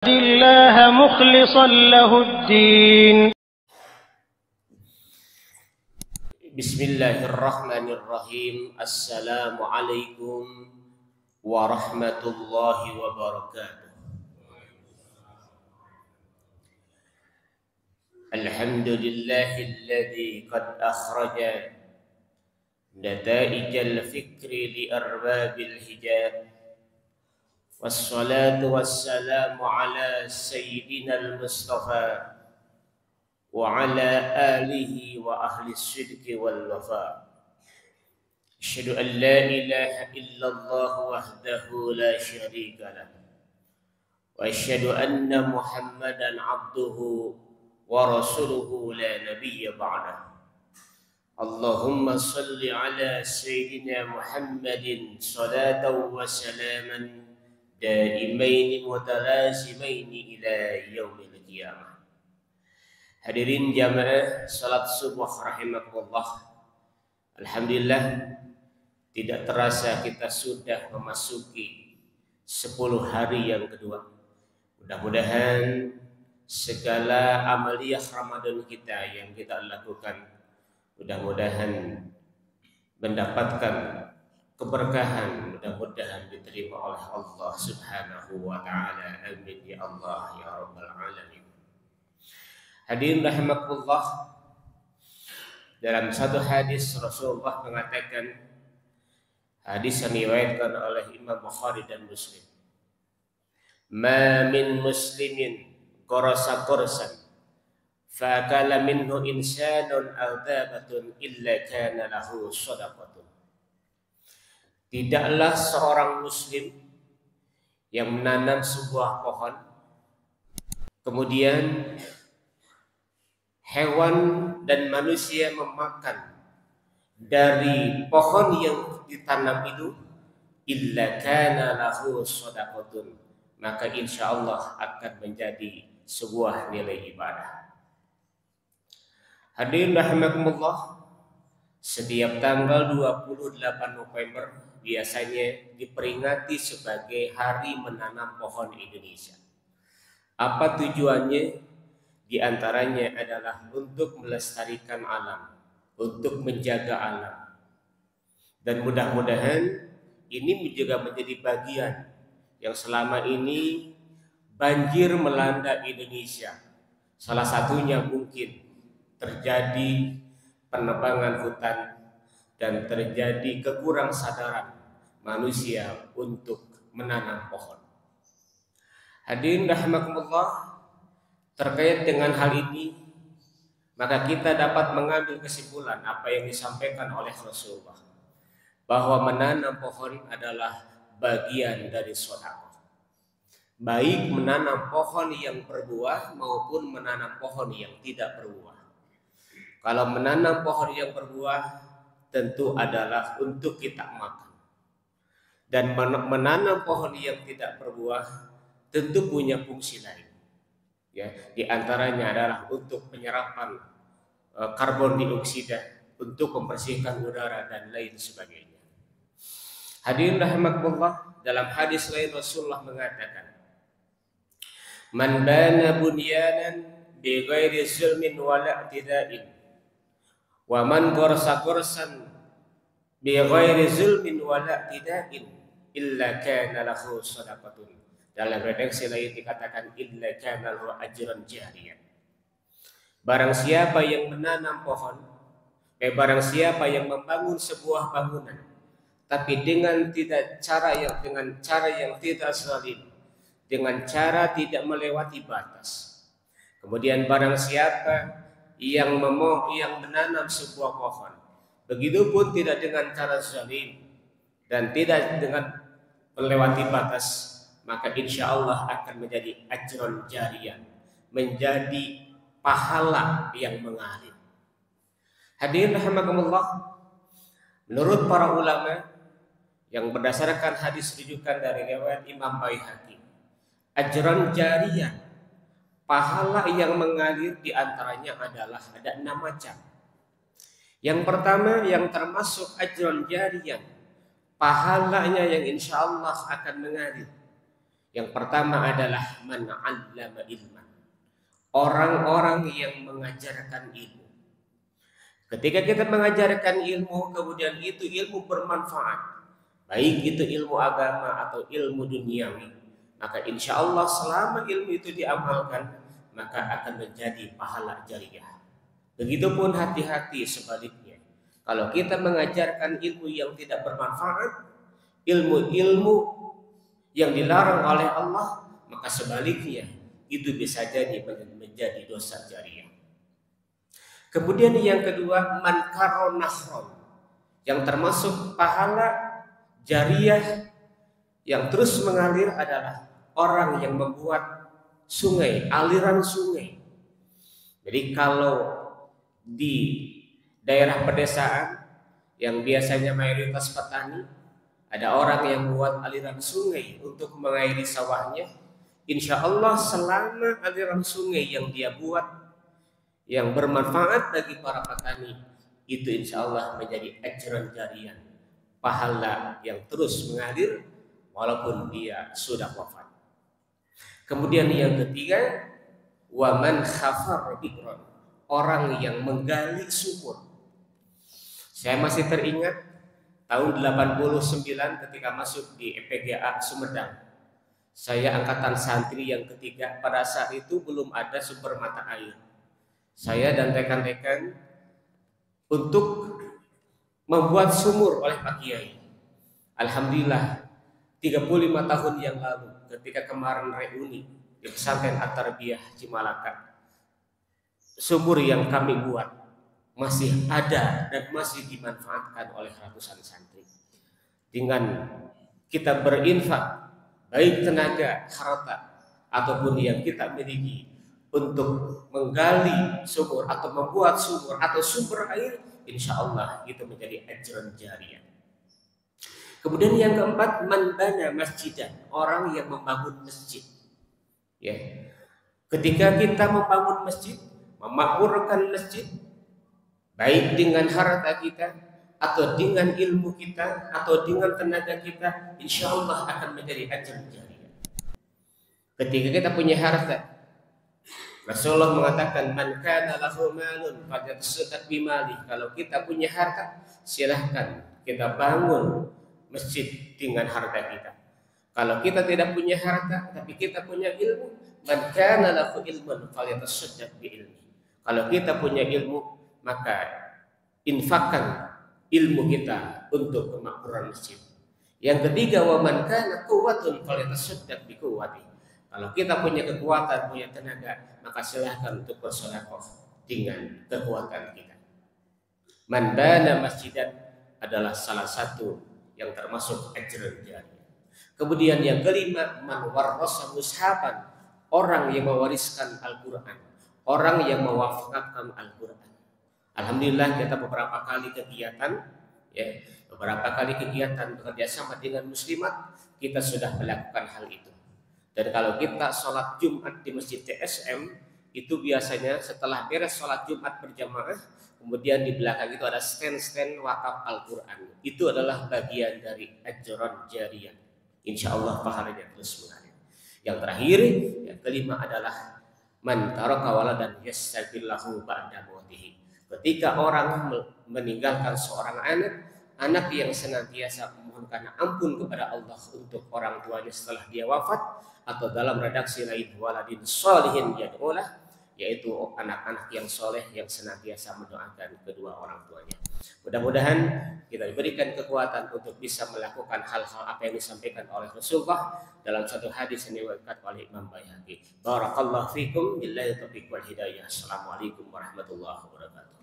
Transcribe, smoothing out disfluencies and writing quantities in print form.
الله مخلصا له الدين. Bismillahirrahmanirrahim. Assalamualaikum warahmatullahi wabarakatuh. Alhamdulillahilladzi qad akhraja nataijal fikri li arbabil hijab. Wassalatu wassalamu ala sayyidina al-Mustafa wa ala alihi wa ahli sidqi wal wafa. Asyhadu an la ilaha illallah wahdahu la syarika lah. Wa asyhadu anna Muhammadan abduhu wa rasuluhu la nabiyya ba'dah. Allahumma salli ala sayyidina Muhammadin salatan wa salaman daimaini mutalazimaini ila yaumil qiyamah. Hadirin jamaah salat subuh rahimakumullah. Alhamdulillah, tidak terasa kita sudah memasuki 10 hari yang kedua. Mudah-mudahan segala amaliyah Ramadan kita yang kita lakukan mudah-mudahan mendapatkan keberkahan, mudah-mudahan diterima oleh Allah Subhanahu wa taala. Amin ya Allah ya rabbal alamin. Hadirin rahimakumullah, dalam satu hadis Rasulullah mengatakan, hadis yang diriwayatkan oleh Imam Bukhari dan Muslim, "Ma min muslimin qarasa qarsan fa akala minhu insanun aw dabatun illa kana lahu shadaqatun." Tidaklah seorang muslim yang menanam sebuah pohon, kemudian hewan dan manusia memakan dari pohon yang ditanam itu, illa kana lahu shadaqatun, maka insya Allah akan menjadi sebuah nilai ibadah. Hadirin rahimakumullah, setiap tanggal 28 November biasanya diperingati sebagai Hari Menanam Pohon Indonesia. Apa tujuannya? Di antaranya adalah untuk melestarikan alam, untuk menjaga alam. Dan mudah-mudahan ini juga menjadi bagian yang selama ini banjir melanda Indonesia. Salah satunya mungkin terjadi penebangan hutan dan terjadi kekurangssadaran manusia untuk menanam pohon. Hadirin rahimakumullah, terkait dengan hal ini maka kita dapat mengambil kesimpulan apa yang disampaikan oleh Rasulullah, bahwa menanam pohon adalah bagian dari sedekah. Baik menanam pohon yang berbuah maupun menanam pohon yang tidak berbuah. Kalau menanam pohon yang berbuah tentu adalah untuk kita makan. Dan menanam pohon yang tidak berbuah tentu punya fungsi lain. Ya, di antaranya adalah untuk penyerapan karbon dioksida, untuk membersihkan udara dan lain sebagainya. Hadirin rahimakumullah, dalam hadis lain Rasulullah mengatakan, "Man bana bunyanan bi ghairi zulmin wala i'tida'in wa man qarasa qarsan bi ghairi zulmin wala i'tida'in illa kana lahu shadaqatun." Dalam redaksi lain dikatakan, "Illa kana lahu ajran jariyan." Barang siapa yang menanam pohon, barang siapa yang membangun sebuah bangunan, tapi dengan cara yang tidak zalim, dengan cara tidak melewati batas. Kemudian barang siapa yang menanam sebuah pohon, begitupun tidak dengan cara zalim dan tidak dengan melewati batas, maka insya Allah akan menjadi ajron jariyah, menjadi pahala yang mengalir. Hadirin rahimakumullah, menurut para ulama yang berdasarkan hadis rujukan dari riwayat Imam Baihaqi, ajron jariyah, pahala yang mengalir di antaranya adalah ada 6 macam. Yang pertama yang termasuk ajron jariyah, pahalanya yang insya Allah akan mengalir, Yang pertama adalah man 'allama ilman. Orang-orang yang mengajarkan ilmu. Ketika kita mengajarkan ilmu, kemudian itu ilmu bermanfaat, baik itu ilmu agama atau ilmu duniawi, maka insya Allah selama ilmu itu diamalkan, maka akan menjadi pahala jariah. Begitupun hati-hati sebaliknya. Kalau kita mengajarkan ilmu yang tidak bermanfaat, ilmu-ilmu yang dilarang oleh Allah, maka sebaliknya itu bisa jadi menjadi dosa jariah. Kemudian yang kedua, man karo nahron, yang termasuk pahala jariah yang terus mengalir adalah orang yang membuat sungai, aliran sungai. Jadi kalau di daerah pedesaan yang biasanya mayoritas petani, ada orang yang membuat aliran sungai untuk mengairi sawahnya. Insya Allah selama aliran sungai yang dia buat yang bermanfaat bagi para petani, itu insya Allah menjadi ajran jariah, pahala yang terus mengalir walaupun dia sudah wafat. Kemudian yang ketiga, waman khafar bikron, orang yang menggali sumur. Saya masih teringat tahun 89 ketika masuk di EPGA Sumedang. Saya angkatan santri yang ketiga. Pada saat itu belum ada sumber mata air. Saya dan rekan-rekan untuk membuat sumur oleh Pak Kiai. Alhamdulillah 35 tahun yang lalu ketika kemarin reuni di pesantren At-Tarbiyah Cimalaka, sumur yang kami buat masih ada dan masih dimanfaatkan oleh ratusan santri. Dengan kita berinfak baik tenaga, harta ataupun yang kita miliki untuk menggali sumur atau membuat sumur atau sumber air, insya Allah itu menjadi ajran jariah. Kemudian yang keempat, man bana masjidan, orang yang membangun masjid. Ya, ketika kita membangun masjid, memakmurkan masjid, baik dengan harta kita atau dengan ilmu kita atau dengan tenaga kita, insya Allah akan menjadi ajran jariah. Ketika kita punya harta, Rasulullah mengatakan, man kana lahu malun falyatasaddaq bimali. Kalau kita punya harta, silahkan kita bangun masjid dengan harta kita. Kalau kita tidak punya harta tapi kita punya ilmu, man kana lahu ilmun falyatasaddaq biilmi. Kalau kita punya ilmu, maka infakkan ilmu kita untuk kemakmuran masjid. Yang ketiga, wa man kana quwwatun falyatasaddaq biquwwati. Kalau kita punya kekuatan, punya tenaga, maka silahkan untuk bersedekah dengan kekuatan kita. Man bana masjidan adalah salah satu yang termasuk ajran jariah. Kemudian yang kelima, man warrasa mushafan, orang yang mewariskan Al-Quran, orang yang mewafakkan Al-Quran. Alhamdulillah kita beberapa kali kegiatan, bekerja sama dengan muslimat, kita sudah melakukan hal itu. Dan kalau kita sholat Jumat di Masjid TSM, itu biasanya setelah beres sholat Jumat berjamaah, kemudian di belakang itu ada stand-stand wakaf Al-Quran. Itu adalah bagian dari ajran jariah. Insya Allah pahalanya terus mengalir. Yang terakhir, yang kelima adalah man taraka waladan yastaghfirullahu ba'da mautihi. Ketika orang meninggalkan seorang anak yang senantiasa memohonkan ampun kepada Allah untuk orang tuanya setelah dia wafat, atau dalam redaksi lain waladin sholihin yad'ulah, yaitu anak-anak yang soleh yang senantiasa mendoakan kedua orang tuanya. Mudah-mudahan kita diberikan kekuatan untuk bisa melakukan hal-hal apa yang disampaikan oleh Rasulullah dalam satu hadis yang diriwayatkan oleh Imam Baihaqi. Barakallahu fikum, billahi taufiq wal hidayah. Assalamualaikum warahmatullahi wabarakatuh.